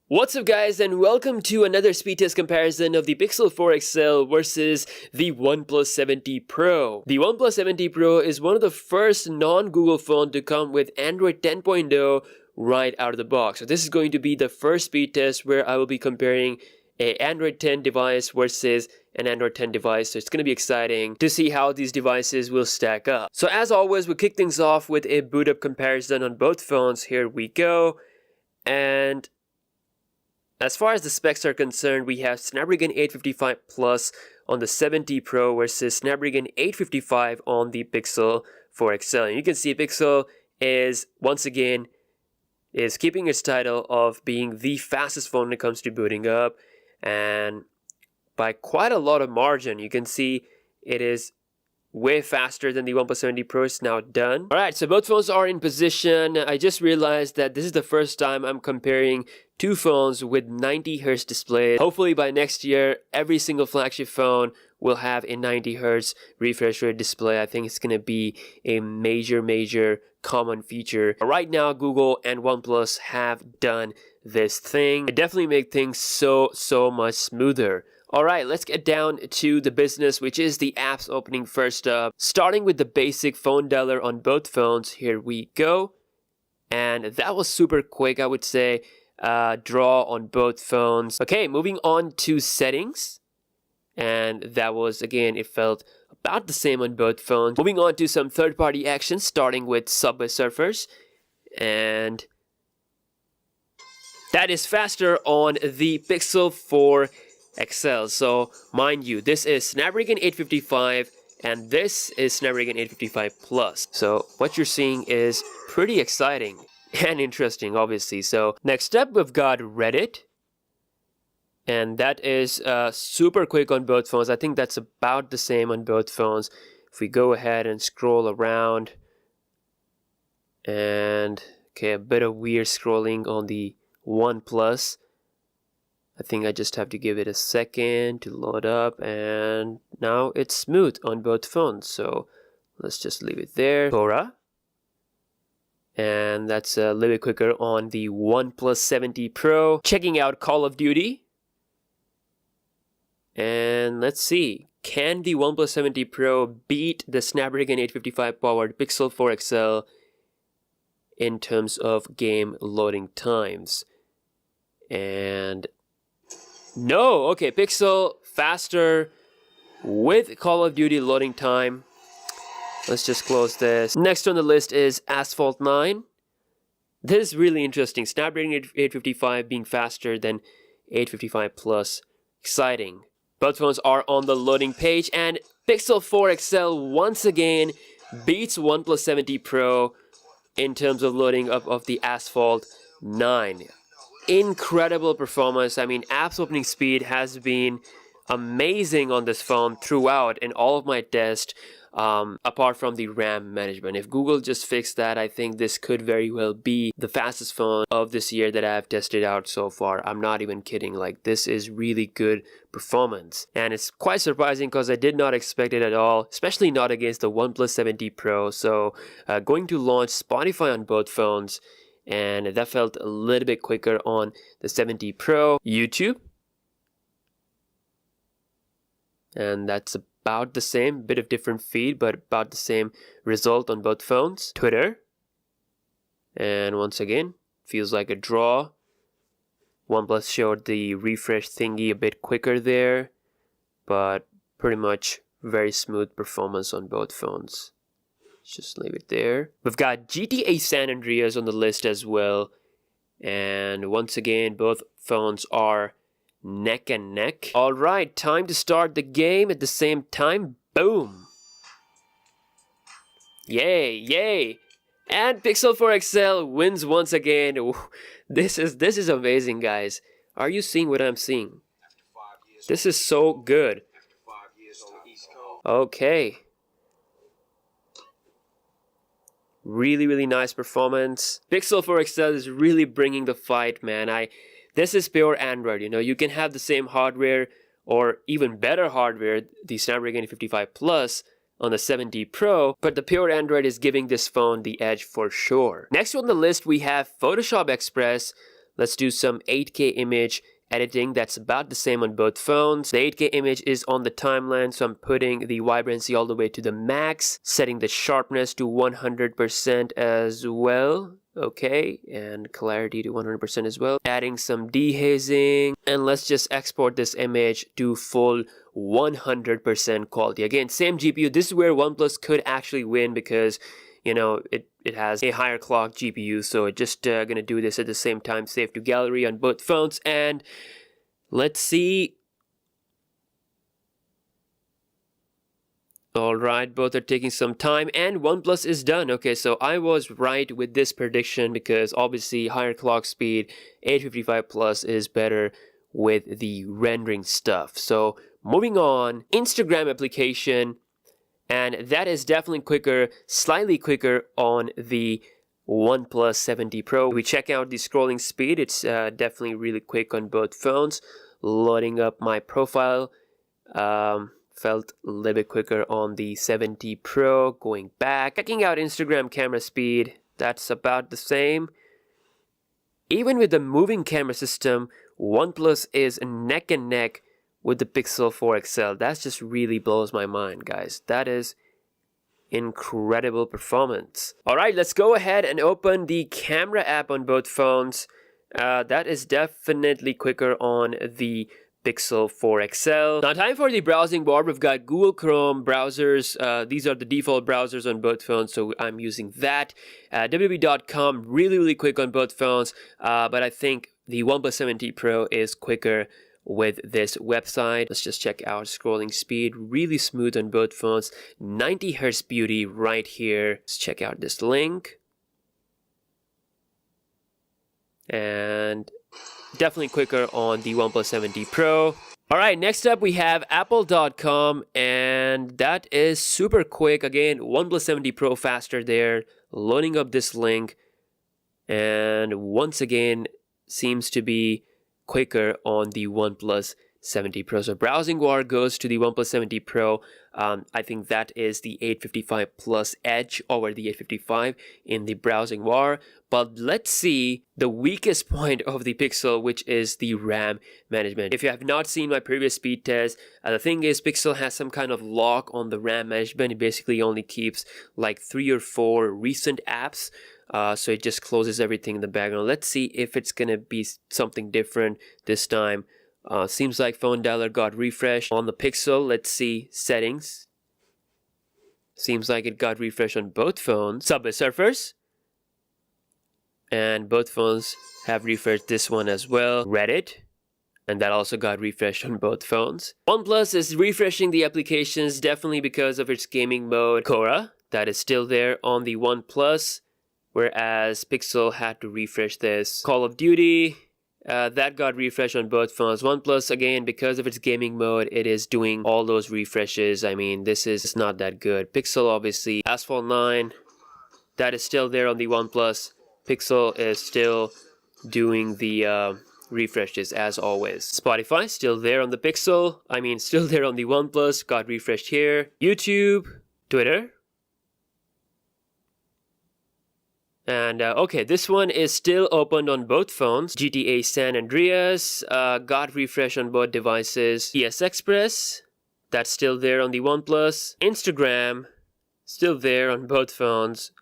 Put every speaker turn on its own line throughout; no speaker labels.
What's up guys, and welcome to another speed test comparison of the Pixel 4 XL versus the OnePlus 7T Pro. The OnePlus 7T Pro is one of the first non-Google phone to come with Android 10.0 right out of the box. So this is going to be the first speed test where I will be comparing an Android 10 device versus an Android 10 device. So it's going to be exciting to see how these devices will stack up. So as always, we'll kick things off with a boot up comparison on both phones. Here we go. And as far as the specs are concerned, we have Snapdragon 855 Plus on the 7T Pro versus Snapdragon 855 on the Pixel 4 XL. And you can see Pixel is, once again, is keeping its title of being the fastest phone when it comes to booting up. And by quite a lot of margin, you can see it is way faster than the OnePlus 7T Pro. Is now done. Alright, so both phones are in position. I just realized that this is the first time I'm comparing two phones with 90Hz displays. Hopefully by next year, every single flagship phone will have a 90Hz refresh rate display. I think it's going to be a major common feature. Right now, Google and OnePlus have done this thing. It definitely makes things so much smoother. Alright, let's get down to the business, which is the apps opening first up. Starting with the basic phone dialer on both phones, here we go. And that was super quick, I would say. Draw on both phones. Okay, moving on to settings. And that was, again, it felt about the same on both phones. Moving on to some third-party actions, starting with Subway Surfers. And that is faster on the Pixel 4 XL. So mind you, this is Snapdragon 855 and this is Snapdragon 855 Plus. So what you're seeing is pretty exciting and interesting, obviously. So next up, we've got Reddit, and that is super quick on both phones. I think that's about the same on both phones. If we go ahead and scroll around, and okay, a bit of weird scrolling on the OnePlus. I think I just have to give it a second to load up, and now it's smooth on both phones. So let's just leave it there. Sora. And that's a little bit quicker on the OnePlus 7T Pro. Checking out Call of Duty. And let's see. Can the OnePlus 7T Pro beat the Snapdragon 855 powered Pixel 4 XL in terms of game loading times? And no, okay, Pixel faster with Call of Duty loading time. Let's just close this. Next on the list is Asphalt 9. This is really interesting. Snapdragon 855 being faster than 855 Plus. Exciting. Both phones are on the loading page, and Pixel 4 XL once again beats OnePlus 7T Pro in terms of loading up of the Asphalt 9. Incredible performance. I mean, apps opening speed has been amazing on this phone throughout in all of my tests, apart from the RAM management. If Google just fixed that, I think this could very well be the fastest phone of this year that I've tested out so far. I'm not even kidding. Like, this is really good performance, and it's quite surprising because I did not expect it at all, especially not against the OnePlus 7T Pro. So going to launch Spotify on both phones, and that felt a little bit quicker on the 7T Pro. YouTube, and that's about the same, bit of different feed, but about the same result on both phones. Twitter, and once again, feels like a draw. OnePlus showed the refresh thingy a bit quicker there, but pretty much very smooth performance on both phones. Just leave it there. We've got GTA San Andreas on the list as well. And once again, both phones are neck and neck. Alright, time to start the game at the same time. Boom! Yay! And Pixel 4 XL wins once again. Ooh, this is amazing, guys. Are you seeing what I'm seeing? This is so good. Okay. Really nice performance. Pixel 4 XL is really bringing the fight, man. This is pure Android. You know, you can have the same hardware or even better hardware, the Snapdragon 855 Plus on the 7T Pro, but the pure Android is giving this phone the edge for sure. Next on the list, we have Photoshop Express. Let's do some 8K image editing. That's about the same on both phones. The 8K image is on the timeline, so I'm putting the vibrancy all the way to the max, setting the sharpness to 100% as well. Okay, and clarity to 100% as well. Adding some dehazing, and let's just export this image to full 100% quality. Again, same GPU. This is where OnePlus could actually win because, you know, it has a higher clock GPU, so it's just gonna do this at the same time. Save to gallery on both phones, and let's see. Alright, both are taking some time, and OnePlus is done. Okay, so I was right with this prediction because obviously higher clock speed, 855 Plus is better with the rendering stuff. So moving on, Instagram application, and that is definitely quicker, slightly quicker on the OnePlus 7T Pro. We check out the scrolling speed, it's definitely really quick on both phones. Loading up my profile, felt a little bit quicker on the 7T Pro. Going back, checking out Instagram camera speed, that's about the same. Even with the moving camera system, OnePlus is neck and neck with the Pixel 4 XL. That just really blows my mind, guys. That is incredible performance. Alright, let's go ahead and open the camera app on both phones. That is definitely quicker on the Pixel 4 XL. Now time for the browsing bar. We've got Google Chrome browsers. These are the default browsers on both phones, so I'm using that. www.com, really quick on both phones, but I think the OnePlus 7T Pro is quicker with this website. Let's just check out scrolling speed. Really smooth on both phones. 90 Hertz beauty right here. Let's check out this link. And definitely quicker on the OnePlus 7T Pro. Alright, next up we have Apple.com, and that is super quick. Again, OnePlus 7T Pro faster there. Loading up this link, and once again seems to be quicker on the OnePlus 7T Pro. So browsing war goes to the OnePlus 7T Pro. I think that is the 855 Plus edge over the 855 in the browsing war. But let's see the weakest point of the Pixel, which is the RAM management. If you have not seen my previous speed test, the thing is Pixel has some kind of lock on the RAM management. It basically only keeps like 3 or 4 recent apps. So it just closes everything in the background. Let's see if it's gonna be something different this time. Seems like phone dialer got refreshed on the Pixel. Let's see settings. Seems like it got refreshed on both phones. Subway Surfers. And both phones have refreshed this one as well. Reddit. And that also got refreshed on both phones. OnePlus is refreshing the applications definitely because of its gaming mode. Quora, that is still there on the OnePlus, whereas Pixel had to refresh this. Call of Duty, that got refreshed on both phones. OnePlus, again, because of its gaming mode, it is doing all those refreshes. I mean, this is not that good. Pixel, obviously. Asphalt 9, that is still there on the OnePlus. Pixel is still doing the refreshes as always. Spotify, still there on the Pixel. I mean, still there on the OnePlus. Got refreshed here. YouTube, Twitter. And okay, this one is still opened on both phones. GTA San Andreas got refreshed on both devices. ES Express, that's still there on the OnePlus. Instagram, still there on both phones.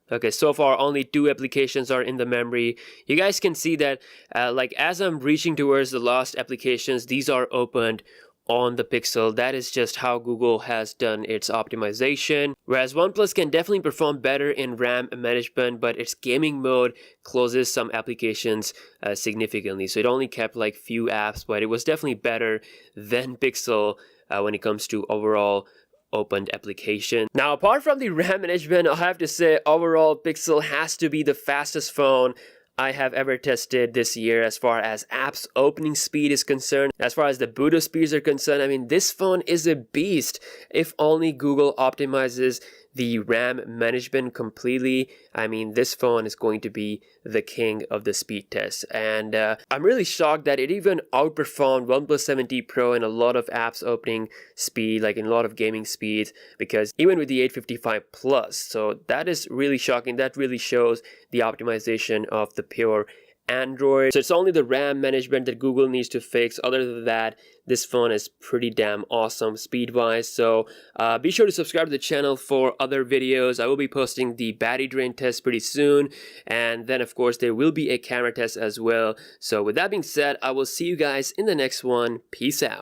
Okay, so far only 2 applications are in the memory. You guys can see that like as I'm reaching towards the last applications, these are opened on the Pixel. That is just how Google has done its optimization. Whereas OnePlus can definitely perform better in RAM management, but its gaming mode closes some applications significantly. So it only kept like few apps, but it was definitely better than Pixel when it comes to overall opened application. Now, apart from the RAM management, I have to say overall Pixel has to be the fastest phone I have ever tested this year as far as apps opening speed is concerned. As far as the boot up speeds are concerned, I mean, this phone is a beast. If only Google optimizes the RAM management completely, I mean, this phone is going to be the king of the speed test. And I'm really shocked that it even outperformed OnePlus 7T Pro in a lot of apps opening speed, like in a lot of gaming speeds, because even with the 855 Plus. So that is really shocking. That really shows the optimization of the pure Android. So it's only the RAM management that Google needs to fix. Other than that, this phone is pretty damn awesome speed-wise. So be sure to subscribe to the channel for other videos. I will be posting the battery drain test pretty soon. And then, of course, there will be a camera test as well. So with that being said, I will see you guys in the next one. Peace out.